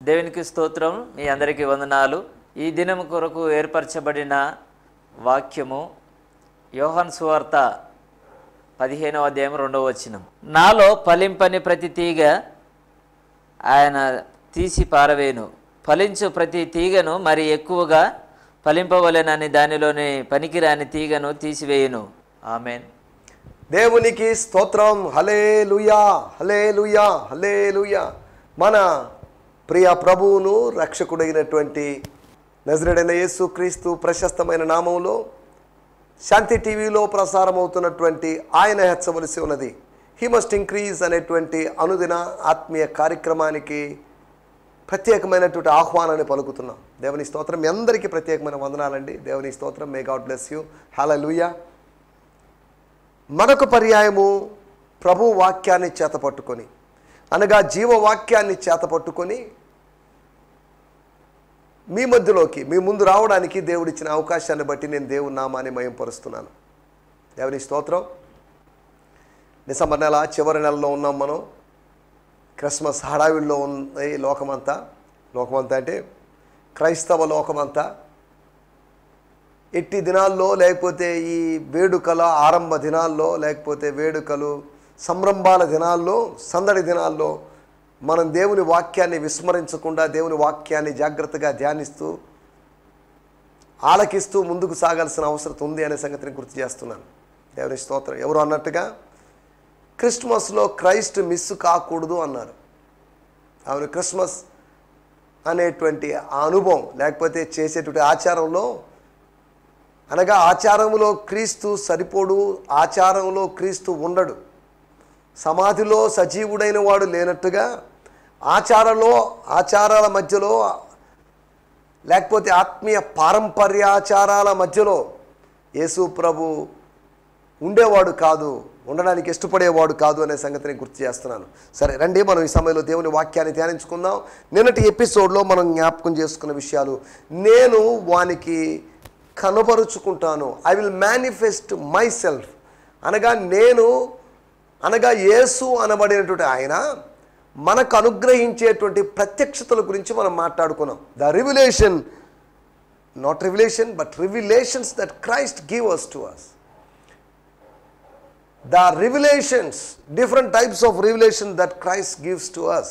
దేవునికి స్తోత్రం. మీ అందరికీ వందనాలు. ఈ దినం కొరకు ఏర్పరచబడిన వాక్యము యోహాను సువార్త 15వ అధ్యాయం 2వ వచనం. నాలో ఫలింపని ప్రతి తీగ ఆయన తీసి పారవేను, ఫలించు ప్రతి తీగను మరి ఎక్కువగా ఫలింపవలెనని దానిలోని పనికిరాని తీగను తీసివేయును. ఆమెన్. దేవునికి స్తోత్రం. హల్లెలూయా, హల్లెలూయా, హల్లెలూయా. మన ప్రియ ప్రభువును రక్షకుడైనటువంటి నజరేయుడైన యేసుక్రీస్తు ప్రశస్తమైన నామంలో శాంతి టీవీలో ప్రసారమవుతున్నటువంటి ఆయన హెచ్చవలసి ఉన్నది హీ మస్ట్ ఇంక్రీజ్ అనేటువంటి అనుదిన ఆత్మీయ కార్యక్రమానికి ప్రత్యేకమైనటువంటి ఆహ్వానాన్ని పలుకుతున్నాం. దేవుని స్తోత్రం. మీ అందరికీ ప్రత్యేకమైన వందనాలండి. దేవుని స్తోత్రం. May God bless you. Hallelujah. మరొక పర్యాయము ప్రభు వాక్యాన్ని చేతపట్టుకొని, అనగా జీవవాక్యాన్ని చేతపట్టుకొని మీ మధ్యలోకి మీ ముందు రావడానికి దేవుడిచ్చిన అవకాశాన్ని బట్టి నేను దేవుని నామాన్ని మహింపరుస్తున్నాను. దేవుని స్తోత్రం. డిసెంబర్ నెల చివరి నెలలో ఉన్నాం మనం. క్రిస్మస్ హడావిడిలో ఉంది లోకమంతా. అంటే క్రైస్తవ లోకమంతా ఎట్టి దినాల్లో, లేకపోతే ఈ వేడుకల ఆరంభ దినాల్లో, లేకపోతే వేడుకలు సంరంభాల దినాల్లో, సందడి దినాల్లో మనం దేవుని వాక్యాన్ని విస్మరించకుండా దేవుని వాక్యాన్ని జాగ్రత్తగా ధ్యానిస్తూ ఆలకిస్తూ ముందుకు సాగాల్సిన అవసరం ఉంది అనే సంగతిని గుర్తు చేస్తున్నాను. దేవుని స్తోత్రం. ఎవరు అన్నట్టుగా క్రిస్మస్లో క్రైస్ట్ మిస్ కాకూడదు అన్నారు. అవును, క్రిస్మస్ అనేటువంటి ఆ అనుభవం, లేకపోతే చేసేటువంటి ఆచారంలో, అనగా ఆచారంలో క్రీస్తు సరిపోడు, ఆచారంలో క్రీస్తు ఉండడు. సమాధిలో సజీవుడైన వాడు లేనట్టుగా ఆచారాల మధ్యలో, లేకపోతే ఆత్మీయ పారంపర్యాచారాల మధ్యలో యేసు ప్రభు ఉండేవాడు కాదు, ఉండడానికి ఇష్టపడేవాడు కాదు అనే సంగతిని గుర్తు చేస్తున్నాను. సరే రండి, మనం ఈ సమయంలో దేవుని వాక్యాన్ని ధ్యానించుకుందాం. నిన్నటి ఎపిసోడ్లో మనం జ్ఞాపకం చేసుకున్న విషయాలు, నేను వానికి కనపరుచుకుంటాను, I will manifest myself, అనగా యేసు అనబడినటువంటి ఆయన మనకు అనుగ్రహించేటువంటి ప్రత్యక్షతల గురించి మనం మాట్లాడుకున్నాం. The revelation, not revelation but revelations that Christ give us to us. The revelations, different types of revelation that Christ gives to us.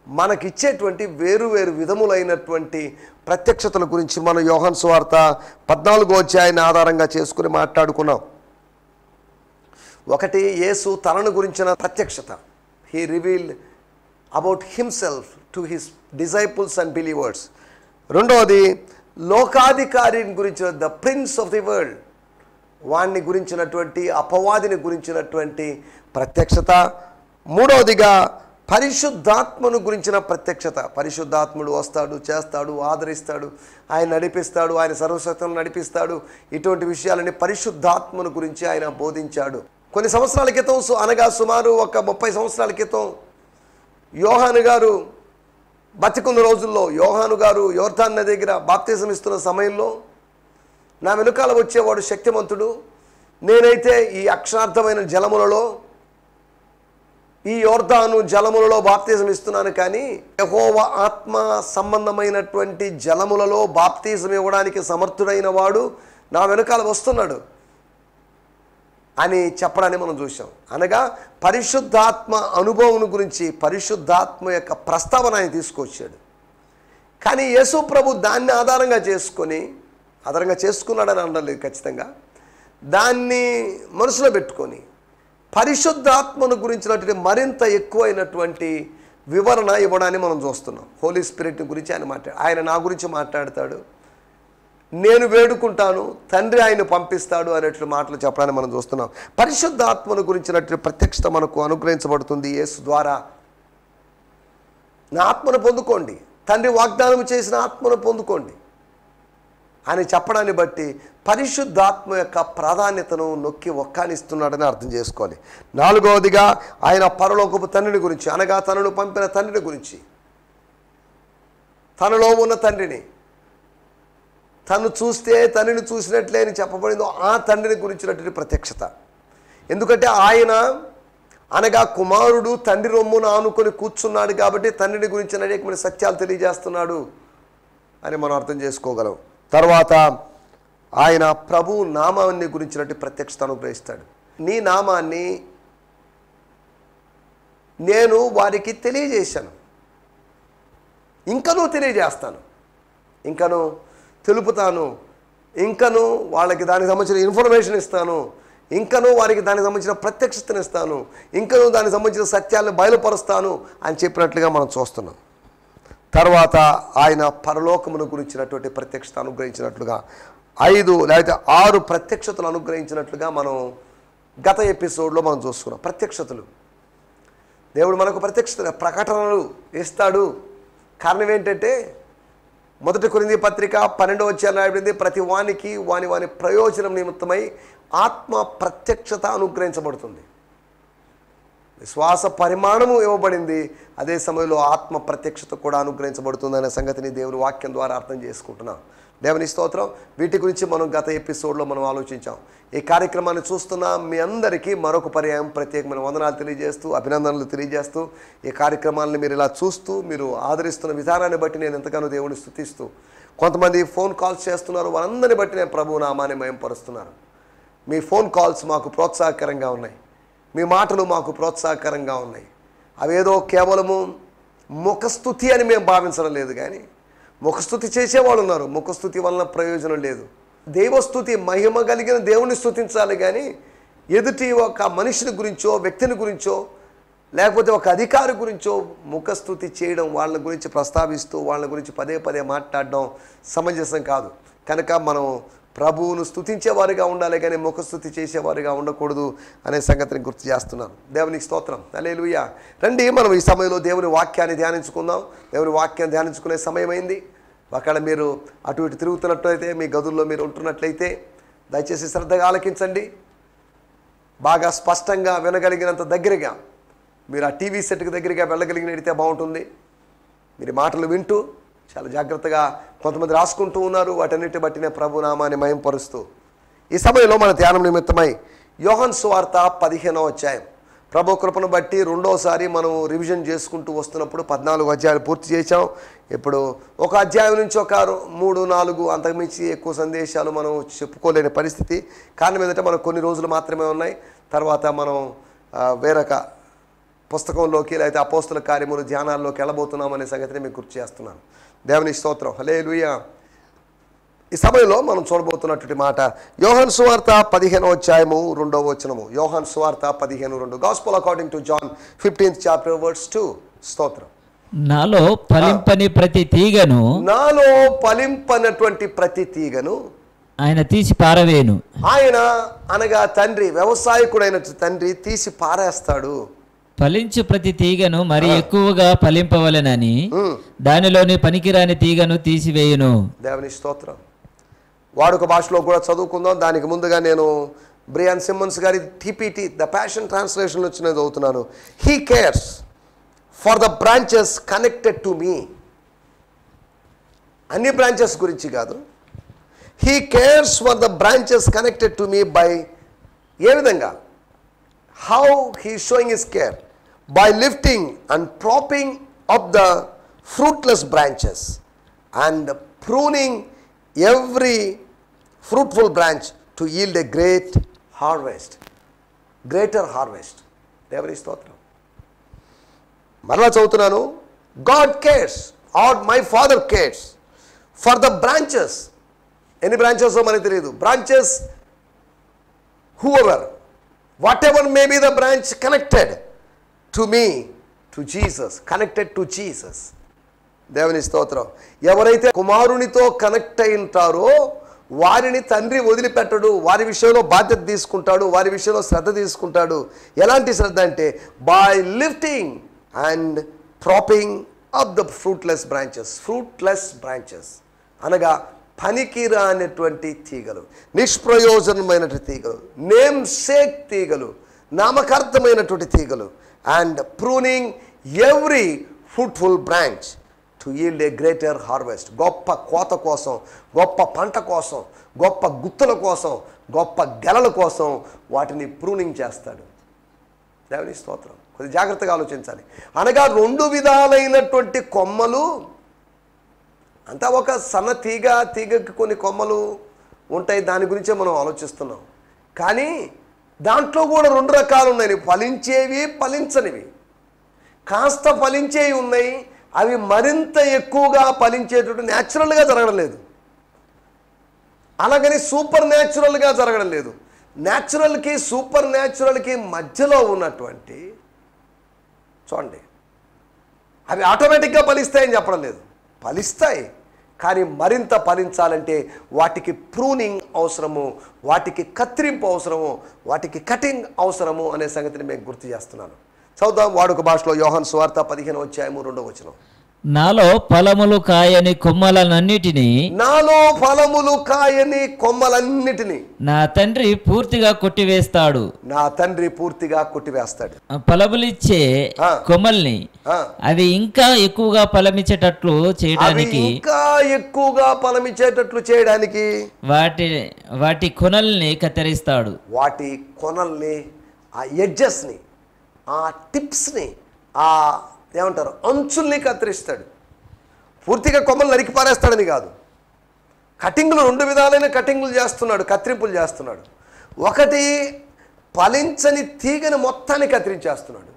మనకిచ్చేటువంటి వేరు విధములైనటువంటి ప్రత్యక్షతల గురించి మనం యోహాను సువార్త 14వ అధ్యాయాన్ని ఆధారంగా చేసుకుని మాట్లాడుకున్నాం. ఒకటి, యేసు తనను గురించిన ప్రత్యక్షత. He revealed about himself to his disciples and believers. రెండవది, లోకాధికారిని గురించిన, the prince of the world, వాణ్ణి గురించినటువంటి, అపవాదిని గురించినటువంటి ప్రత్యక్షత. మూడవదిగా పరిశుద్ధాత్మను గురించిన ప్రత్యక్షత. పరిశుద్ధాత్ముడు వస్తాడు, చేస్తాడు, ఆదరిస్తాడు, ఆయన నడిపిస్తాడు, ఆయన సర్వశక్తులను నడిపిస్తాడు. ఇటువంటి విషయాలని పరిశుద్ధాత్మను గురించి ఆయన బోధించాడు. కొన్ని సంవత్సరాల క్రితం, అనగా సుమారు ఒక 30 సంవత్సరాల క్రితం యోహాను గారు బతికున్న రోజుల్లో, యోహాను గారు యోర్దాను నది దగ్గర బాప్తిజం ఇస్తున్న సమయంలో నా వెనుకాల వచ్చేవాడు శక్తిమంతుడు, నేనైతే ఈ అక్షరార్థమైన జలములలో, ఈ యోర్దాను జలములలో బాప్తిజం ఇస్తున్నాను, కానీ యెహోవా ఆత్మ సంబంధమైనటువంటి జలములలో బాప్తిజం ఇవ్వడానికి సమర్థుడైన వాడు నా వెనుకాల వస్తున్నాడు అని చెప్పడాన్ని మనం చూసాం. అనగా పరిశుద్ధాత్మ అనుభవం గురించి, పరిశుద్ధాత్మ యొక్క ప్రస్తావన ఆయన తీసుకొచ్చాడు. కానీ యేసు ప్రభు దాన్ని ఆధారంగా చేసుకున్నాడని అనలేదు ఖచ్చితంగా, దాన్ని మనసులో పెట్టుకొని పరిశుద్ధాత్మను గురించినటువంటి మరింత ఎక్కువైనటువంటి వివరణ ఇవ్వడాన్ని మనం చూస్తున్నాం. హోలీ స్పిరిట్ గురించి ఆయన నా గురించి మాట్లాడతాడు, నేను వేడుకుంటాను, తండ్రి ఆయన పంపిస్తాడు అనేటువంటి మాటలు చెప్పడాన్ని మనం చూస్తున్నాం. పరిశుద్ధాత్మను గురించినటువంటి ప్రత్యక్షత మనకు అనుగ్రహించబడుతుంది యేసు ద్వారా. నా ఆత్మను పొందుకోండి, తండ్రి వాగ్దానం చేసిన ఆత్మను పొందుకోండి అని చెప్పడాన్ని బట్టి పరిశుద్ధాత్మ యొక్క ప్రాధాన్యతను నొక్కి ఒక్కానిస్తున్నాడని అర్థం చేసుకోవాలి. నాలుగవదిగా ఆయన పరలోకపు తండ్రిని గురించి, అనగా తనను పంపిన తండ్రిని గురించి, తనలో ఉన్న తండ్రిని, తను చూస్తే తండ్రిని చూసినట్లే అని చెప్పబడిందో ఆ తండ్రిని గురించినటువంటి ప్రత్యక్షత. ఎందుకంటే ఆయన అనగా కుమారుడు తండ్రి రొమ్మును ఆనుకొని కూర్చున్నాడు కాబట్టి తండ్రిని గురించి అనేకమైన సత్యాలు తెలియజేస్తున్నాడు అని మనం అర్థం చేసుకోగలం. తర్వాత ఆయన ప్రభు నామాన్ని గురించినట్టు ప్రత్యక్షత అనుగ్రహిస్తాడు. నీ నామాన్ని నేను వారికి తెలియజేశాను, ఇంకనూ తెలియజేస్తాను, ఇంకను తెలుపుతాను, ఇంకను వాళ్ళకి దానికి సంబంధించిన ఇన్ఫర్మేషన్ ఇస్తాను, ఇంకను వారికి దానికి సంబంధించిన ప్రత్యక్షతను ఇస్తాను, ఇంకను దానికి సంబంధించిన సత్యాలను బయలుపరుస్తాను అని చెప్పినట్లుగా మనం చూస్తున్నాం. తర్వాత ఆయన పరలోకమును గురించినటువంటి ప్రత్యక్షత అనుగ్రహించినట్లుగా 5 లేకపోతే 6 ప్రత్యక్షతలు అనుగ్రహించినట్లుగా మనం గత ఎపిసోడ్లో మనం చూసుకున్నాం. ప్రత్యక్షతలు, దేవుడు మనకు ప్రత్యక్షత ప్రకటనలు ఇస్తాడు. కారణం ఏంటంటే 1 కొరింథీ పత్రిక 12వ అధ్యాయం రాయబడింది, ప్రతి వానికి వాని వాని ప్రయోజనం నిమిత్తమై ఆత్మ ప్రత్యక్షత అనుగ్రహించబడుతుంది. విశ్వాస పరిమాణము ఇవ్వబడింది, అదే సమయంలో ఆత్మ ప్రత్యక్షత కూడా అనుగ్రహించబడుతుంది అనే సంగతిని దేవుని వాక్యం ద్వారా అర్థం చేసుకుంటున్నాం. దేవుని స్తోత్రం. వీటి గురించి మనం గత ఎపిసోడ్లో మనం ఆలోచించాం. ఈ కార్యక్రమాన్ని చూస్తున్న మీ అందరికీ మరొక పర్యాయం ప్రత్యేకమైన వందనాలు తెలియజేస్తూ, అభినందనలు తెలియజేస్తూ, ఈ కార్యక్రమాలను మీరు ఇలా చూస్తూ మీరు ఆదరిస్తున్న విధానాన్ని బట్టి నేను ఎంతగానో దేవుని స్తుతిస్తూ, కొంతమంది ఫోన్ కాల్స్ చేస్తున్నారు, వారందరిని బట్టి నేను ప్రభువు నామాన్ని మహిమపరుస్తున్నాను. మీ ఫోన్ కాల్స్ మాకు ప్రోత్సాహకరంగా ఉన్నాయి, మీ మాటలు మాకు ప్రోత్సాహకరంగా ఉన్నాయి. అవేదో కేవలము ముఖస్థుతి అని మేము భావించడం లేదు, కానీ ముఖస్థుతి చేసేవాళ్ళు ఉన్నారు, ముఖస్థుతి వలన ప్రయోజనం లేదు. దైవస్థుతి, మహిమ కలిగిన దేవుని స్తుతించాలి, కానీ ఎదుటి ఒక మనిషిని గురించో వ్యక్తిని గురించో లేకపోతే ఒక అధికారి గురించో ముఖస్థుతి చేయడం, వాళ్ళ గురించి ప్రస్తావిస్తూ వాళ్ళ గురించి పదే పదే మాట్లాడడం సమంజసం కాదు. కనుక మనం ప్రభువును స్తుతించేవారిగా ఉండాలి, కానీ ముఖస్థుతి చేసేవారిగా ఉండకూడదు అనే సంగతిని గుర్తు చేస్తున్నాను. దేవునికి స్తోత్రం. హల్లెలూయా. రండి, మనం ఈ సమయంలో దేవుని వాక్యాన్ని ధ్యానించుకుందాం. దేవుని వాక్యాన్ని ధ్యానించుకునే సమయమైంది. ఒకవేళ మీరు అటు ఇటు తిరుగుతున్నట్లయితే, మీ గదుల్లో మీరు ఉంటున్నట్లయితే దయచేసి శ్రద్ధగా ఆలకించండి. బాగా స్పష్టంగా వినగలిగినంత దగ్గరగా మీరు ఆ టీవీ సెట్కి దగ్గరగా వెళ్ళగలిగినట్లయితే బాగుంటుంది. మీరు మాటలు వింటూ చాలా జాగ్రత్తగా, కొంతమంది రాసుకుంటూ ఉన్నారు, వాటన్నిటి బట్టి నేను ప్రభు నామాన్ని మహిమపరుస్తూ ఈ సమయంలో మన ధ్యానం నిమిత్తమై యోహాను సువార్త 15వ అధ్యాయం, ప్రభు కృపను బట్టి రెండోసారి మనం రివిజన్ చేసుకుంటూ వస్తున్నప్పుడు 14 అధ్యాయాలు పూర్తి చేశాం. ఇప్పుడు ఒక అధ్యాయం నుంచి ఒక 3-4 అంతకుమించి ఎక్కువ సందేశాలు మనం చెప్పుకోలేని పరిస్థితి. కారణం ఏంటంటే మనకు కొన్ని రోజులు మాత్రమే ఉన్నాయి. తర్వాత మనం వేరొక పుస్తకంలోకి లేకపోతే అపోస్తుల కార్యములు ధ్యానాల్లోకి వెళ్ళబోతున్నాం అనే సంగతిని మీకు గుర్తు చేస్తున్నాను. దేవుని స్తోత్రం. హల్లెలూయా. ఈ సమయంలో మనం చూడబోతున్నటువంటి మాట యోహాను సువార్త 15వ అధ్యాయము 2వ వచనము. యోహాను సువార్త 15:2. Gospel according to John 15th chapter verse 2. స్తోత్రం. నాలో ఫలింపని ప్రతి తీగను, నాలో ఫలింపనటువంటి ప్రతి తీగను ఆయన తీసి పారవేను. ఆయన అనగా తండ్రి, వ్యవసాయకుడైన తండ్రి తీసి పారేస్తాడు. ఫలించు ప్రతి తీగను మరి ఎక్కువగా ఫలింపవలెనని దానిలోని పనికిరాని తీగను తీసివేయును. దేవుని స్తోత్రం. వాడుక భాషలో కూడా చదువుకుందాం. దానికి ముందుగా నేను బ్రియాన్ సిమ్మన్స్ గారి టీపీటీ ద ప్యాషన్ ట్రాన్స్లేషన్ వచ్చిన చదువుతున్నాను. He cares for the branches connected to me. అన్ని బ్రాంచెస్ గురించి కాదు, he cares for the branches connected to me by, ఏ విధంగా, how he is showing his care by lifting and propping up the fruitless branches and pruning every fruitful branch to yield a great harvest, greater harvest. దేవుని స్తోత్రం. మరలా చదువుతున్నాను. God cares, or my father cares for the branches. ఎన్ని branches మనకు తెలియదు. Branches, whoever, whatever may be the branch connected to me, to Jesus, connected to Jesus. దేవుని స్తోత్రం. ఎవరైతే కుమారునితో కనెక్ట్ అయి ఉంటారో వారిని తండ్రి వదిలిపెట్టడు, వారి విషయంలో బాధ్యత తీసుకుంటాడు, వారి విషయంలో శ్రద్ధ తీసుకుంటాడు. ఎలాంటి శ్రద్ధ అంటే by lifting and propping up the fruitless branches. Fruitless branches అనగా పనికిరానటువంటి తీగలు, నిష్ప్రయోజనమైనటువంటి తీగలు, నేమ్ సేక్ తీగలు, నామకార్థమైనటువంటి తీగలు. And pruning every fruitful branch to yield a greater harvest. గొప్ప కోత కోసం, గొప్ప పంట కోసం, గొప్ప గుత్తుల కోసం, గొప్ప గెలల కోసం వాటిని ప్రూనింగ్ చేస్తాడు. దేవుని స్తోత్రం. కొద్ది జాగ్రత్తగా ఆలోచించాలి. అనగా 2 విధాలైనటువంటి కొమ్మలు, అంతా ఒక సన్న తీగకి కొన్ని కొమ్మలు ఉంటాయి, దాని గురించే మనం ఆలోచిస్తున్నాం. కానీ దాంట్లో కూడా 2 రకాలు ఉన్నాయి, ఫలించేవి, ఫలించనివి. కాస్త ఫలించేవి ఉన్నాయి, అవి మరింత ఎక్కువగా ఫలించేటట్టు న్యాచురల్గా జరగడం లేదు. అలాగని సూపర్ న్యాచురల్గా జరగడం లేదు. న్యాచురల్కి సూపర్ న్యాచురల్కి మధ్యలో ఉన్నటువంటి, చూడండి, అవి ఆటోమేటిక్గా ఫలిస్తాయని చెప్పడం లేదు, ఫలిస్తాయి. కానీ మరింత ఫలించాలంటే వాటికి ప్రూనింగ్ అవసరము, వాటికి కత్తిరింపు అవసరము, వాటికి కటింగ్ అవసరము అనే సంగతిని మేము గుర్తు చేస్తున్నాను. చదువుదాం వాడుక భాషలో యోహాను సువార్త 15:2. నాలో ఫలములు కాయని కొమ్మలన్నిటినీ నా తండ్రి పూర్తిగా కొట్టివేస్తాడు. ఫలములిచ్చే కొమ్మల్ని అవి ఇంకా ఎక్కువగా ఫలమిచ్చేటట్లు చేయడానికి వాటి కొనల్ని కత్తిరిస్తాడు. వాటి కొనల్ని, ఆ ఎడ్జెస్ని, ఆ టిప్స్ని, ఆ ఏమంటారు అంచుల్ని కత్తిరిస్తాడు. పూర్తిగా కొమ్మలు నరికి పారేస్తాడని కాదు. కటింగ్లు 2 విధాలైన కటింగ్లు చేస్తున్నాడు, కత్తిరింపులు చేస్తున్నాడు. ఒకటి ఫలించని తీగని మొత్తాన్ని కత్తిరించేస్తున్నాడు.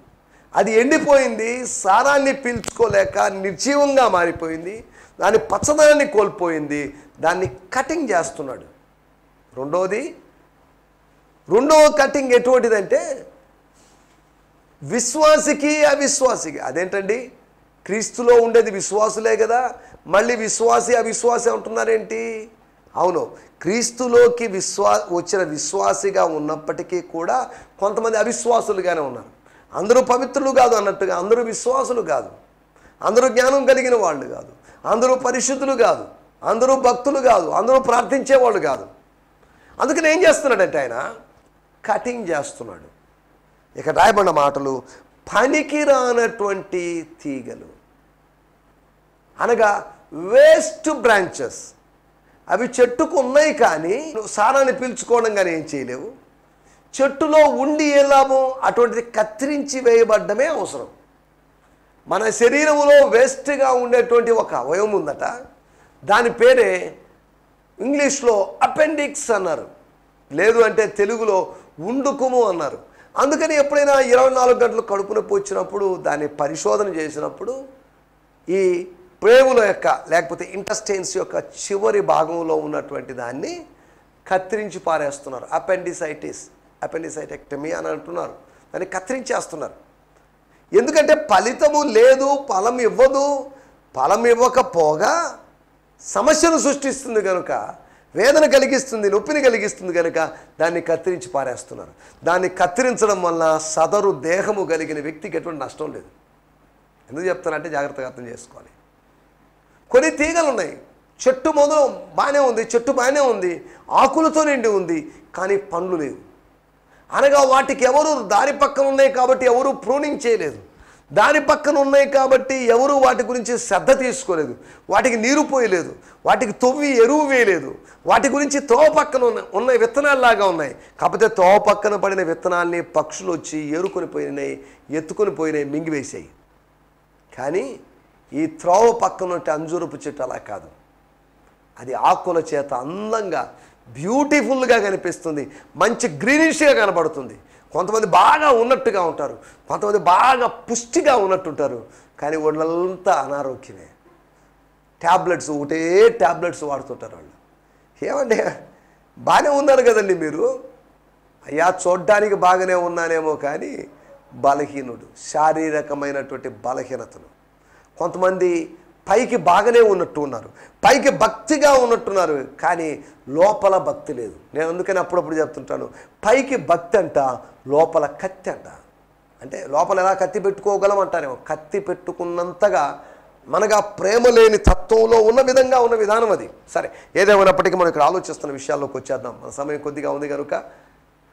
అది ఎండిపోయింది, సారాన్ని పీల్చుకోలేక నిర్జీవంగా మారిపోయింది, దాని పచ్చదనాన్ని కోల్పోయింది, దాన్ని కటింగ్ చేస్తున్నాడు. రెండవ కటింగ్ ఎటువంటిదంటే విశ్వాసికి అవిశ్వాసికి. అదేంటండి, క్రీస్తులో ఉండేది విశ్వాసులే కదా, మళ్ళీ విశ్వాసి అవిశ్వాసి అంటున్నారేంటి? అవును, క్రీస్తులోకి వచ్చిన విశ్వాసిగా ఉన్నప్పటికీ కూడా కొంతమంది అవిశ్వాసులుగానే ఉన్నారు. అందరూ పవిత్రులు కాదు అన్నట్టుగా, అందరూ విశ్వాసులు కాదు, అందరూ జ్ఞానం కలిగిన వాళ్ళు కాదు, అందరూ పరిశుద్ధులు కాదు, అందరూ భక్తులు కాదు, అందరూ ప్రార్థించేవాళ్ళు కాదు. అందుకని ఏం చేస్తున్నాడంటే ఆయన కటింగ్ చేస్తున్నాడు. ఇక రాయబడిన మాటలు, పనికిరానటువంటి తీగలు అనగా వేస్ట్ బ్రాంచెస్. అవి చెట్టుకు ఉన్నాయి కానీ సారాన్ని పీల్చుకోవడం కానీ ఏం చేయలేవు. చెట్టులో ఉండి ఏ లాభం? అటువంటిది కత్తిరించి వేయబడ్డమే అవసరం. మన శరీరంలో వేస్ట్గా ఉండేటువంటి ఒక అవయవం ఉందట, దాని పేరే ఇంగ్లీష్లో అపెండిక్స్ అన్నారు, లేదు అంటే తెలుగులో ఉండుకుము అన్నారు. అందుకని ఎప్పుడైనా 24 గంటలు కడుపు నొప్పి వచ్చినప్పుడు దాన్ని పరిశోధన చేసినప్పుడు ఈ ప్రేగుల యొక్క లేకపోతే ఇంటెస్టైన్స్ యొక్క చివరి భాగంలో ఉన్నటువంటి దాన్ని కత్తిరించి పారేస్తున్నారు. అపెండిసైటెక్టమీ అని అంటున్నారు, దాన్ని కత్తిరించేస్తున్నారు. ఎందుకంటే ఫలితము లేదు, ఫలం ఇవ్వదు. ఫలం ఇవ్వకపోగా సమస్యను సృష్టిస్తుంది కనుక, వేదన కలిగిస్తుంది, నొప్పిని కలిగిస్తుంది కనుక దాన్ని కత్తిరించి పారేస్తున్నారు. దాన్ని కత్తిరించడం వల్ల సదరు దేహము కలిగిన వ్యక్తికి ఎటువంటి నష్టం లేదు. ఎందుకు చెప్తానంటే జాగ్రత్తగా అర్థం చేసుకోవాలి. కొన్ని తీగలు ఉన్నాయి, చెట్టు మొదలు బాగానే ఉంది, చెట్టు బాగానే ఉంది, ఆకులతో నిండి ఉంది, కానీ పండ్లు లేవు. అనగా వాటికి ఎవరు దారి పక్కన ఉన్నాయి కాబట్టి ఎవరు ప్రూనింగ్ చేయలేదు, దాని పక్కన ఉన్నాయి కాబట్టి ఎవరు వాటి గురించి శ్రద్ధ తీసుకోలేదు, వాటికి నీరు పోయలేదు, వాటికి తొవ్వి ఎరువు వేయలేదు, వాటి గురించి తోవ పక్కన ఉన్న విత్తనాల్లాగా ఉన్నాయి. కాకపోతే తోవ పక్కన పడిన విత్తనాల్ని పక్షులు వచ్చి ఏరుకొని పోయినాయి, ఎత్తుకొని పోయినాయి, మింగివేసాయి. కానీ ఈ త్రోవ పక్కన అంజూరపు చెట్టు అలా కాదు, అది ఆకుల చేత అందంగా బ్యూటిఫుల్గా కనిపిస్తుంది, మంచి గ్రీనిష్గా కనబడుతుంది. కొంతమంది బాగా ఉన్నట్టుగా ఉంటారు, కొంతమంది బాగా పుష్టిగా ఉన్నట్టుంటారు, కానీ వాళ్ళంతా అనారోగ్యమే. ట్యాబ్లెట్స్, ఒకటే ట్యాబ్లెట్స్ వాడుతుంటారు వాళ్ళు. ఏమండి బాగానే ఉన్నారు కదండి మీరు? అయ్యా చూడ్డానికి బాగానే ఉన్నానేమో కానీ బలహీనుడు, శారీరకమైనటువంటి బలహీనతలు. కొంతమంది పైకి బాగానే ఉన్నట్టు ఉన్నారు, పైకి భక్తిగా ఉన్నట్టున్నారు, కానీ లోపల భక్తి లేదు. నేను అందుకని అప్పుడప్పుడు చెప్తుంటాను, పైకి భక్తి అంట, లోపల కత్తి అంట. అంటే లోపల ఎలా కత్తి పెట్టుకోగలం అంటారేమో, కత్తి పెట్టుకున్నంతగా మనగా ప్రేమ లేని తత్వంలో ఉన్న విధంగా ఉన్న విధానం అది. సరే, ఏదేమైనప్పటికీ మనం ఇక్కడ ఆలోచిస్తున్న విషయాల్లోకి వచ్చేద్దాం. మన సమయం కొద్దిగా ఉంది కనుక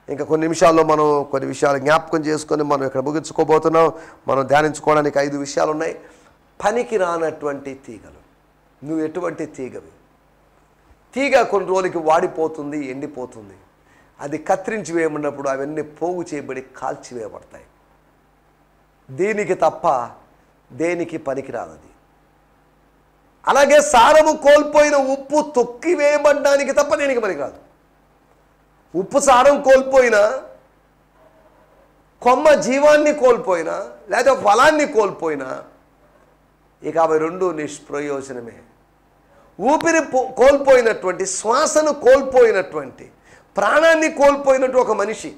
ఇంకా కొన్ని నిమిషాల్లో మనం కొన్ని విషయాలు జ్ఞాపకం చేసుకొని మనం ఇక్కడ ముగించుకోబోతున్నాం. మనం ధ్యానించుకోవడానికి 5 విషయాలు ఉన్నాయి. పనికి రానటువంటి తీగలు. నువ్వు ఎటువంటి తీగవి? తీగ కొన్ని రోజులకి వాడిపోతుంది, ఎండిపోతుంది. అది కత్తిరించి వేయమన్నప్పుడు అవన్నీ పోగు చేయబడి కాల్చివేయబడతాయి. దీనికి తప్ప దేనికి పనికిరాదది. అలాగే సారము కోల్పోయిన ఉప్పు తొక్కివేయబడ్డానికి తప్ప దేనికి పనికిరాదు. ఉప్పు సారం కోల్పోయినా, కొమ్మ జీవాన్ని కోల్పోయినా, లేదా ఫలాన్ని కోల్పోయినా ఇక అవి రెండు నిష్ప్రయోజనమే. ఊపిరి కోల్పోయినటువంటి, శ్వాసను కోల్పోయినటువంటి, ప్రాణాన్ని కోల్పోయినట్టు ఒక మనిషి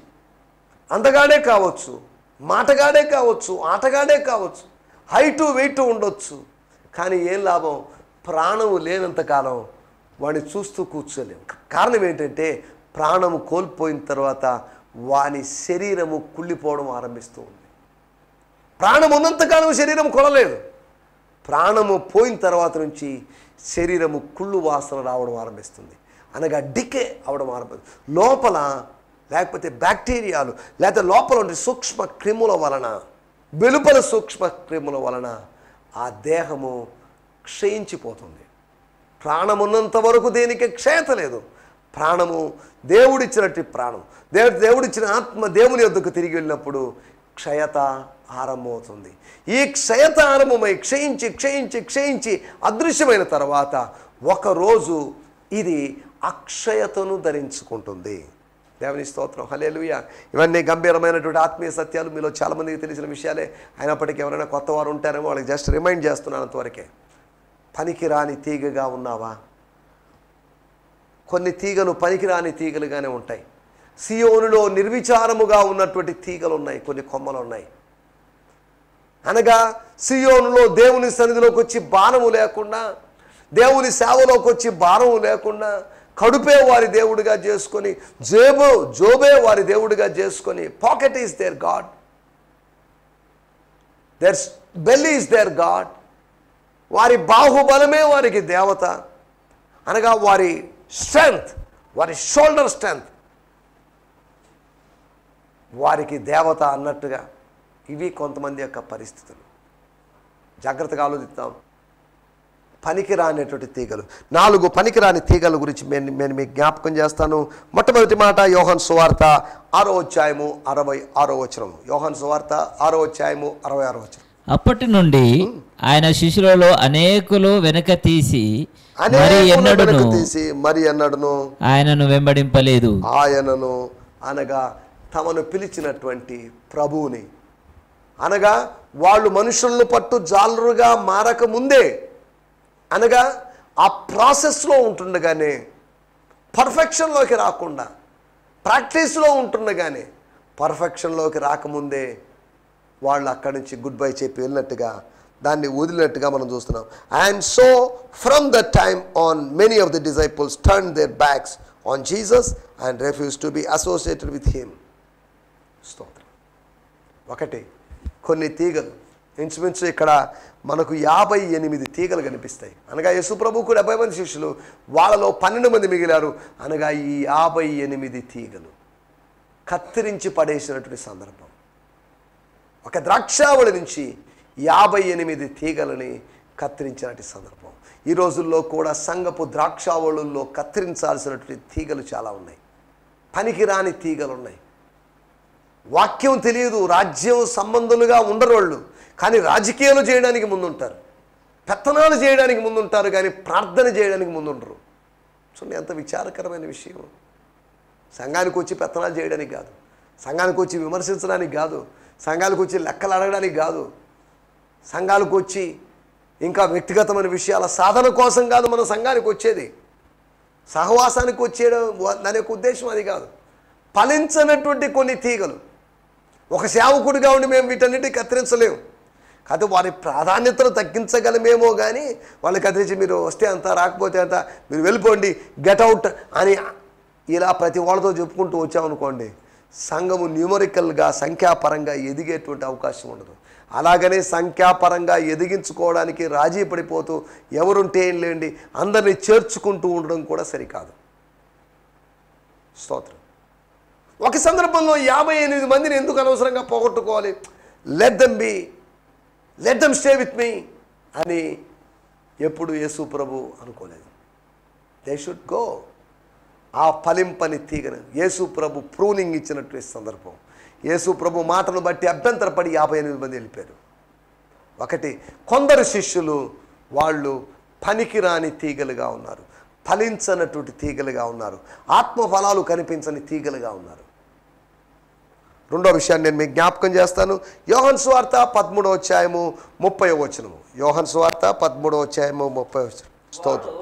అందగాడే కావచ్చు, మాటగాడే కావచ్చు, ఆటగాడే కావచ్చు, హైటు వెయిట్ ఉండొచ్చు, కానీ ఏం లాభం? ప్రాణము లేనంతకాలం వాడిని చూస్తూ కూర్చోలేము. కారణం ఏంటంటే ప్రాణము కోల్పోయిన తర్వాత వాని శరీరము కుళ్ళిపోవడం ఆరంభిస్తూ ఉంది. ప్రాణం ఉన్నంతకాలం శరీరం కొనలేదు. ప్రాణము పోయిన తర్వాత నుంచి శరీరము కుళ్ళు వాసన రావడం ఆరంభిస్తుంది, అనగా డికే అవడం ఆరంభిస్తుంది. లోపల లేకపోతే బ్యాక్టీరియాలు లేకపోతే లోపల ఉండే సూక్ష్మ క్రిముల వలన, వెలుపల సూక్ష్మ క్రిముల వలన ఆ దేహము క్షయించిపోతుంది. ప్రాణం ఉన్నంత వరకు దేనికి క్షయత లేదు. ప్రాణము దేవుడిచ్చినట్టు ప్రాణం, దేవుడిచ్చిన ఆత్మ దేవుని యొద్దకు తిరిగి వెళ్ళినప్పుడు క్షయత ఆరంభమవుతుంది. ఈ క్షయత ఆరంభమై క్షయించి క్షయించి క్షయించి అదృశ్యమైన తర్వాత ఒకరోజు ఇది అక్షయతను ధరించుకుంటుంది. దేవుని స్తోత్రం, హల్లెలూయా. ఇవన్నీ గంభీరమైనటువంటి ఆత్మీయ సత్యాలు, మీలో చాలామందికి తెలిసిన విషయాలే. అయినప్పటికీ ఎవరైనా కొత్త వారు ఉంటారేమో వాళ్ళకి జస్ట్ రిమైండ్ చేస్తున్నాను అంతవరకే. పనికిరాని తీగగా ఉన్నావా? కొన్ని తీగలు పనికిరాని తీగలుగానే ఉంటాయి. సియోనులో నిర్విచారముగా ఉన్నటువంటి తీగలు ఉన్నాయి, కొన్ని కొమ్మలు ఉన్నాయి. అనగా సియోనులో దేవుని సన్నిధిలోకి వచ్చి భారము లేకుండా, దేవుని సేవలోకి వచ్చి భారము లేకుండా, కడుపే వారి దేవుడిగా చేసుకొని, జోబే వారి దేవుడిగా చేసుకొని, pocket is their god, their belly is their god, వారి బాహుబలమే వారికి దేవత, అనగా వారి స్ట్రెంగ్త్, వారి షోల్డర్ స్ట్రెంగ్త్ వారికి దేవత అన్నట్టుగా ఇవి కొంతమంది యొక్క పరిస్థితులు. జాగ్రత్తగా ఆలోచిద్దాం. పనికిరానటువంటి తీగలు, 4 పనికిరాని తీగల గురించి నేను మీకు జ్ఞాపకం చేస్తాను. మొట్టమొదటి మాట యోహాను సువార్త 6వ అధ్యాయము 66వ వచనం. యోహాను సువార్త 6వ అధ్యాయము 66వ వచనం. అప్పటి నుండి ఆయన శిష్యులలో అనేకులు వెనక తీసి మరి ఎన్నడను ఆయనను వెంబడింపలేదు. ఆయనను అనగా తమను పిలిచినటువంటి ప్రభువుని, అనగా వాళ్ళు మనుషులను పట్టు జాలరుగా మారక ముందే, అనగా ఆ ప్రాసెస్లో ఉంటుండగానే, పర్ఫెక్షన్లోకి రాకుండా ప్రాక్టీస్లో ఉంటుండగానే, పర్ఫెక్షన్లోకి రాకముందే వాళ్ళు అక్కడి నుంచి గుడ్ బై చెప్పి వెళ్ళినట్టుగా, దాన్ని వదిలినట్టుగా మనం చూస్తున్నాం. And so from the time on many of the disciples turn their backs on Jesus and refuse to be associated with him. స్తోత్రం. ఒకటి, కొన్ని తీగలు, ఇంచుమించు ఇక్కడ మనకు 58 తీగలు కనిపిస్తాయి. అనగా యేసు ప్రభు కూడా 70 మంది శిష్యులు, వాళ్ళలో 12 మంది మిగిలారు. అనగా ఈ 58 తీగలు కత్తిరించి పడేసినటువంటి సందర్భం. ఒక ద్రాక్షావళి నుంచి 58 తీగలని కత్తిరించినటువంటి సందర్భం. ఈ రోజుల్లో కూడా సంఘపు ద్రాక్షావళుల్లో కత్తిరించాల్సినటువంటి తీగలు చాలా ఉన్నాయి. పనికిరాని తీగలు ఉన్నాయి. వాక్యం తెలియదు, రాజ్యం సంబంధులుగా ఉండరు వాళ్ళు, కానీ రాజకీయాలు చేయడానికి ముందుంటారు, పెత్తనాలు చేయడానికి ముందుంటారు, కానీ ప్రార్థన చేయడానికి ముందుంటారు. చూడండి ఎంత విచారకరమైన విషయం. సంఘానికి వచ్చి పెత్తనాలు చేయడానికి కాదు, సంఘానికి వచ్చి విమర్శించడానికి కాదు, సంఘాలకు వచ్చి లెక్కలు అడగడానికి కాదు, సంఘాలకు వచ్చి ఇంకా వ్యక్తిగతమైన విషయాల సాధన కోసం కాదు మనం సంఘానికి వచ్చేది. సహవాసానికి వచ్చేయడం దాని యొక్క ఉద్దేశం అది కాదు. ఫలించనటువంటి కొన్ని తీగలు, ఒక సేవకుడిగా ఉండి మేము వీటన్నిటిని కత్తిరించలేము, కాదు వారి ప్రాధాన్యతను తగ్గించగలమేమో, కానీ వాళ్ళని కత్తిరించి మీరు వస్తే అంత, రాకపోతే అంత, మీరు వెళ్ళిపోండి, గెట్అవుట్ అని ఇలా ప్రతి వాళ్ళతో చెప్పుకుంటూ వచ్చామనుకోండి, సంఘము న్యూమరికల్గా సంఖ్యాపరంగా ఎదిగేటువంటి అవకాశం ఉండదు. అలాగనే సంఖ్యాపరంగా ఎదిగించుకోవడానికి రాజీ పడిపోతూ ఎవరుంటే ఏం లేండి అందరినీ చేర్చుకుంటూ ఉండడం కూడా సరికాదు. స్తోత్రం. ఒక సందర్భంలో 58 మందిని ఎందుకు అనవసరంగా పోగొట్టుకోవాలి? Let them stay with me అని ఎప్పుడు యేసు ప్రభు అనుకోలేదు. They should go. ఆ ఫలింపని తీగను యేసు ప్రభు ప్రూనింగ్ ఇచ్చినటువంటి సందర్భం. యేసు ప్రభు మాటను బట్టి అభ్యంతరపడి 58 మంది వెళ్ళిపోయారు. ఒకటి, కొందరు శిష్యులు వాళ్ళు పనికిరాని తీగలుగా ఉన్నారు, ఫలించనటువంటి తీగలుగా ఉన్నారు, ఆత్మఫలాలు కనిపించని తీగలుగా ఉన్నారు. రెండో విషయాన్ని నేను మీకు జ్ఞాపకం చేస్తాను. యోహాను సువార్త 13వ అధ్యాయము 30వ వచనము. యోహాను సువార్త 13వ అధ్యాయము 30వ వచనం. స్తోత్రం.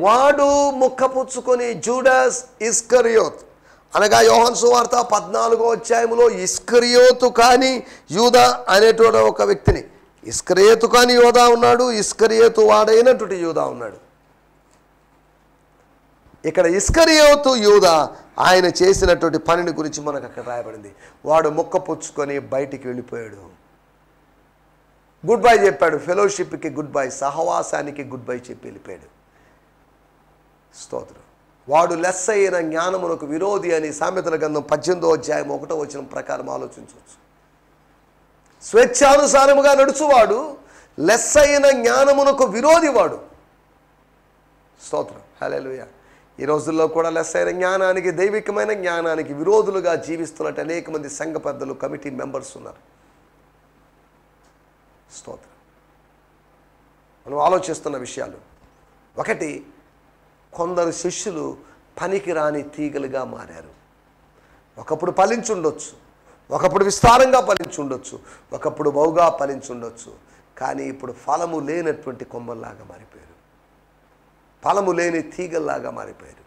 వాడు ముక్క పుచ్చుకొని, జూడాస్ ఇస్కరియోత్ అనగా యోహాను సువార్త 14వ అధ్యాయములో ఇస్కరియోతు కాని యూదా అనేటువంటి ఒక వ్యక్తిని, ఇస్కరియోతు కాని యూదా ఉన్నాడు, ఇస్కరియోతు వాడైనటువంటి యూదా ఉన్నాడు. ఇక్కడ ఇస్కరియోతు యూదా ఆయన చేసినటువంటి పనిని గురించి మనకు అక్కడ రాయబడింది. వాడు మొక్క పుచ్చుకొని బయటికి వెళ్ళిపోయాడు, గుడ్ బై చెప్పాడు, ఫెలోషిప్కి గుడ్ బై, సహవాసానికి గుడ్ బై చెప్పి వెళ్ళిపోయాడు. స్తోత్రం. వాడు లెస్ అయిన జ్ఞానమునకు విరోధి అని సామెతల గ్రంథం 18వ అధ్యాయం 1వ వచనం ప్రకారం ఆలోచించవచ్చు. స్వేచ్ఛానుసారముగా నడుచువాడు లెస్ అయిన జ్ఞానమునకు విరోధి వాడు. స్తోత్రం. హల్లెలూయా. ఈ రోజుల్లో కూడా లెస్ అయిన జ్ఞానానికి, దైవికమైన జ్ఞానానికి విరోధులుగా జీవిస్తున్నట్టు అనేక మంది సంఘ పెద్దలు, కమిటీ మెంబర్స్ ఉన్నారు. స్తోత్రం. మనం ఆలోచిస్తున్న విషయాలు. ఒకటి, కొందరు శిష్యులు పనికిరాని తీగలుగా మారారు. ఒకప్పుడు ఫలించుండొచ్చు, ఒకప్పుడు విస్తారంగా ఫలించుండొచ్చు, ఒకప్పుడు బహుగా ఫలించుండొచ్చు, కానీ ఇప్పుడు ఫలము లేనటువంటి కొమ్మల్లాగా మారిపోయారు, ఫలము లేని తీగల్లాగా మారిపోయారు.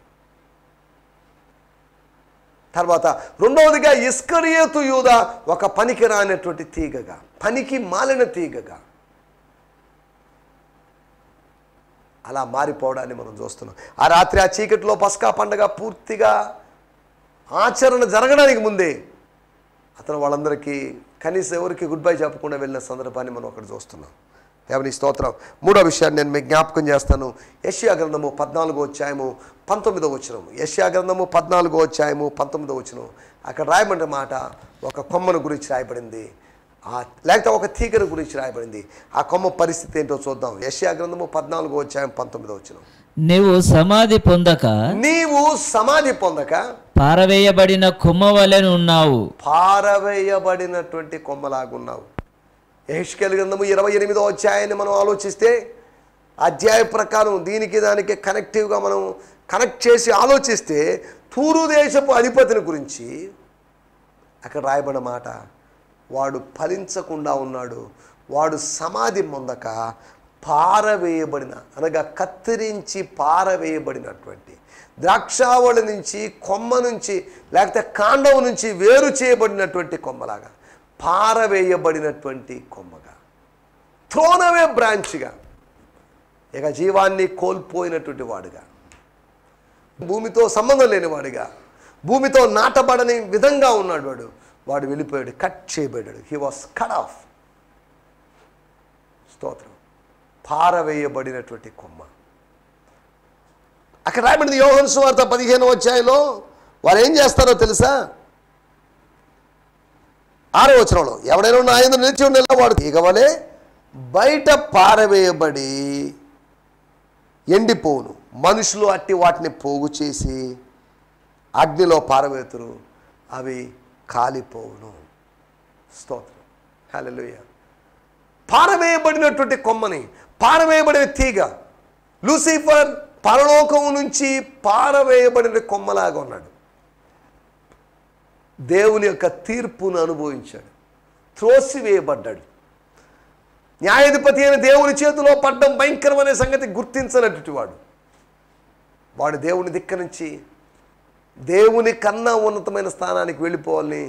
తర్వాత రెండవదిగా ఇస్కరియోతు యూదా ఒక పనికి రానటువంటి తీగగా, పనికి మాలిన తీగగా అలా మారిపోవడాన్ని మనం చూస్తున్నాం. ఆ రాత్రి ఆ చీకటిలో పస్కా పండగ పూర్తిగా ఆచరణ జరగడానికి ముందే అతను వాళ్ళందరికీ కనీసం ఎవరికి గుడ్ బై చెప్పకుండా వెళ్ళిన సందర్భాన్ని మనం అక్కడ చూస్తున్నాం. దేవుని స్తోత్రం. మూడో విషయాన్ని నేను మీకు జ్ఞాపకం చేస్తాను. యెషయా గ్రంథము 14వ అధ్యాయము 19వ వచనం. యెషయా గ్రంథము 14వ అధ్యాయము 19వ వచనం. అక్కడ రాయబడిన మాట ఒక కొమ్మను గురించి రాయబడింది, లేకపోతే ఒక తీగను గురించి రాయబడింది. ఆ కొమ్మ పరిస్థితి ఏంటో చూద్దాం. యెషయా గ్రంథము 14వ అధ్యాయం 19వ వచనం. నీవు సమాధి పొందక పారవేయబడిన కొమ్మ వలె ఉన్నావు. పారవేయబడినటువంటి కొమ్మలాగున్నావు. యెహెజ్కేలు గ్రంథము 28వ అధ్యాయాన్ని మనం ఆలోచిస్తే, అధ్యాయ ప్రకారం దీనికి దానికి కనెక్టివ్గా మనం కనెక్ట్ చేసి ఆలోచిస్తే, తూరు దేశపు అధిపతిని గురించి అక్కడ రాయబడిన మాట, వాడు ఫలించకుండా ఉన్నాడు, వాడు సమాధి పొందక పారవేయబడిన, అనగా కత్తిరించి పారవేయబడినటువంటి, ద్రాక్షావళి నుంచి, కొమ్మ నుంచి, లేకపోతే కాండం నుంచి వేరు చేయబడినటువంటి కొమ్మలాగా, పారవేయబడినటువంటి కొమ్మగా, థ్రోన్ అవే బ్రాంచ్గా, ఇక జీవాన్ని కోల్పోయినటువంటి వాడుగా, భూమితో సంబంధం లేనివాడుగా, భూమితో నాటబడని విధంగా ఉన్నాడు. వాడు వెళ్ళిపోయాడు, కట్ చేయబడ్డాడు. He was cut off. స్తోత్రం. పారవేయబడినటువంటి కొమ్మ. అక్కడ రాయబడింది యోహాను సువార్త 15వ అధ్యాయంలో వారు ఏం చేస్తారో తెలుసా? 6వ వచనంలో, ఎవడైనా నా యందు నిలిచి ఉండేలా వాడు తీగవలే బయట పారవేయబడి ఎండిపోవును, మనుషులు అట్టి వాటిని పోగు చేసి అగ్నిలో పారవేతురు, అవి కాలిపోవును. స్తోత్రం. హల్లెలూయా. పారవేయబడినటువంటి కొమ్మని, పారవేయబడిన తీగ, లూసిఫర్ పరలోకము నుంచి పారవేయబడిన కొమ్మలాగా ఉన్నాడు. దేవుని యొక్క తీర్పును అనుభవించాడు, త్రోసివేయబడ్డాడు. న్యాయాధిపతి అయిన దేవుని చేతిలో పడ్డం భయంకరమనే సంగతి గుర్తించనటువంటి వాడు దేవుని దిక్క నుంచి దేవుని కన్నా ఉన్నతమైన స్థానానికి వెళ్ళిపోవాలని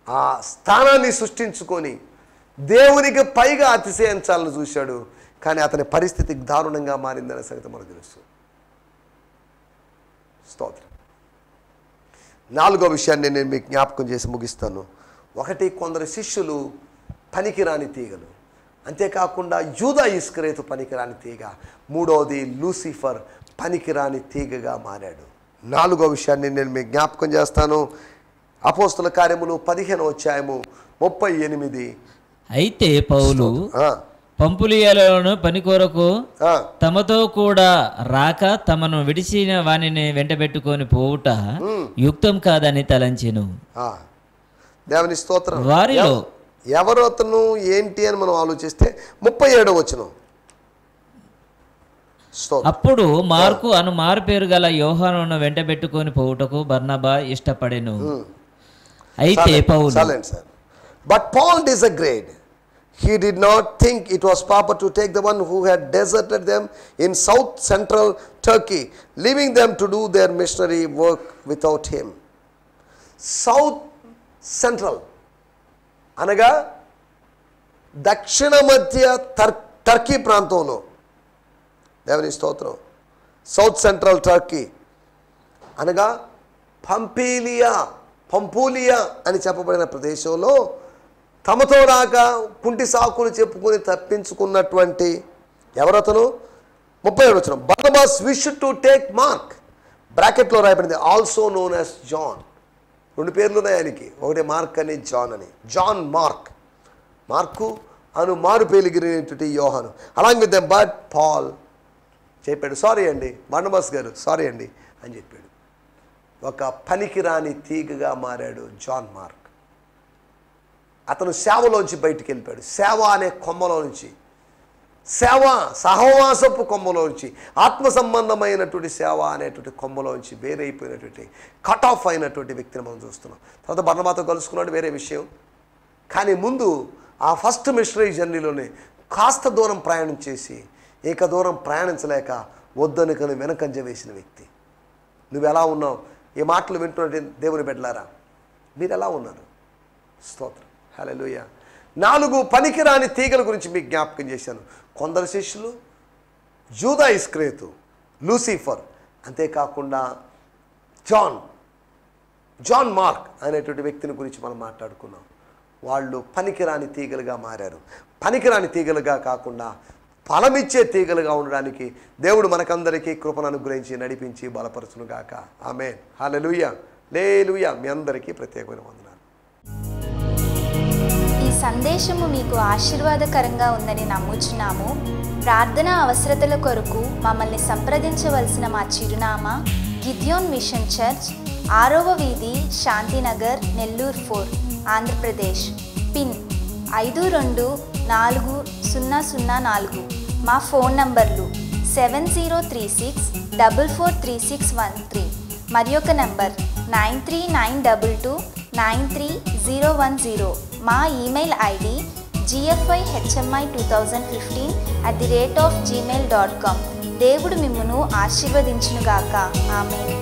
ఆ స్థానాన్ని సృష్టించుకొని దేవునికి పైగా అతిశయించాలని చూశాడు. కానీ అతని పరిస్థితి దారుణంగా మారిందనే సంగతి మనకు తెలుసు. స్తోత్రం. 4వ విషయాన్ని నేను మీకు జ్ఞాపకం చేసి ముగిస్తాను. ఒకటి, కొందరు శిష్యులు పనికిరాని తీగలు, అంతేకాకుండా యూదా ఇస్కరియోతు పనికిరాని తీగ. మూడవది, లూసిఫర్ పనికిరాని తీగగా మారాడు. 4వ విషయాన్ని నేను మీకు జ్ఞాపకం చేస్తాను. అపోస్తల కార్యములు 15వ అధ్యాయము 38. అయితే పౌలు పంపులియలను పని కొరకు తమతో కూడా రాక తమను విడిచిన వానిని వెంటబెట్టుకొని పోవుట యుక్తం కాదని తలంచెను. దేవుని స్తోత్రం. వారిలో ఎవరు అతను ఏంటి అని మనం ఆలోచిస్తే 37వ వచనం. అప్పుడు మార్కు అను మారు పేరు గల యోహానును వెంటబెట్టుకొని పోవుటకు బర్నబా ఇష్టపడెను. అయితే పౌలు But Paul disagreed. He did not think it was proper to take the one who had deserted them in south central Turkey, leaving them to do their missionary work without him. South central అనగా దక్షిణ మధ్య Turkey ప్రాంతంలో, దేవుని స్తోత్రం, south central Turkey అనగా పంపూలియా అని చెప్పబడిన ప్రదేశంలో తమతో రాక కుంటి సాకులు చెప్పుకొని తప్పించుకున్నటువంటి ఎవరతను? 37 వచనం. Barnabas wish to take mark, బ్రాకెట్లో రాయబడింది ఆల్సో నోన్ యాజ్ జాన్. 2 పేర్లు ఉన్నాయి ఆయనకి, ఒకటి మార్క్ అని జాన్ అని. జాన్ మార్క్, మార్కు అను మారు పేలిగిరినటువంటి యోహాను. Along with them but Paul చెప్పాడు, సారీ అండి బర్నబాస్ గారు, సారీ అండి అని చెప్పాడు. ఒక పనికిరాని తీగగా మారాడు జాన్ మార్క్. అతను సేవలోంచి బయటికి వెళ్ళిపోయాడు. సేవ అనే కొమ్మలో నుంచి, సేవ సహవాసపు కొమ్మలో నుంచి, ఆత్మ సంబంధమైనటువంటి సేవ అనేటువంటి కొమ్మలో నుంచి వేరైపోయినటువంటి కట్ ఆఫ్ అయినటువంటి వ్యక్తిని మనం చూస్తున్నాం. తర్వాత బర్నబాతో కలుసుకున్నాడు, వేరే విషయం. కానీ ముందు ఆ ఫస్ట్ మిషనరీ జర్నీలోనే కాస్త దూరం ప్రయాణం చేసి ఏక దూరం ప్రయాణించలేక వద్దనుకని వెనకంజ వేసిన వ్యక్తి. నువ్వు ఎలా ఉన్నావు? ఈ మాటలు వింటున్నట్టు దేవుని బిడ్డలారా, మీరు ఎలా ఉన్నారు? స్తోత్రం, హల్లెలూయా. 4 పనికిరాని తీగల గురించి మీకు జ్ఞాపకం చేశాను. కొందరు శిష్యులు, యూదా ఇస్కరియోతు, లూసిఫర్, అంతేకాకుండా జాన్ మార్క్ అనేటువంటి వ్యక్తిని గురించి మనం మాట్లాడుకున్నాం. వాళ్ళు పనికిరాని తీగలుగా మారారు. పనికిరాని తీగలుగా కాకుండా ఫలమిచ్చే తీగలుగా ఉండడానికి దేవుడు మనకందరికీ కృపను అనుగ్రహించి నడిపించి బలపరచునుగాక. ఆమేన్, హల్లెలూయా, హల్లెలూయా. మీ అందరికీ ప్రత్యేకమైన వందనాలు. ఈ సందేశము మీకు ఆశీర్వాదకరంగా ఉందని నమ్ముచున్నాము. ప్రార్థనా అవసరతల కొరకు మమ్మల్ని సంప్రదించవలసిన మా చిరునామా గిద్యోన్ మిషన్ చర్చ్, 6వ వీధి, శాంతినగర్, నెల్లూరు 4, ఆంధ్రప్రదేశ్. పిన్ 524004. మా ఫోన్ నంబర్లు 7036443613 మరి ఒక నంబర్ 9392293010. మా ఈమెయిల్ ఐడి gfihmi2015@gmail.com. దేవుడు మిమ్మును ఆశీర్వదించునుగాక. ఆమేన్.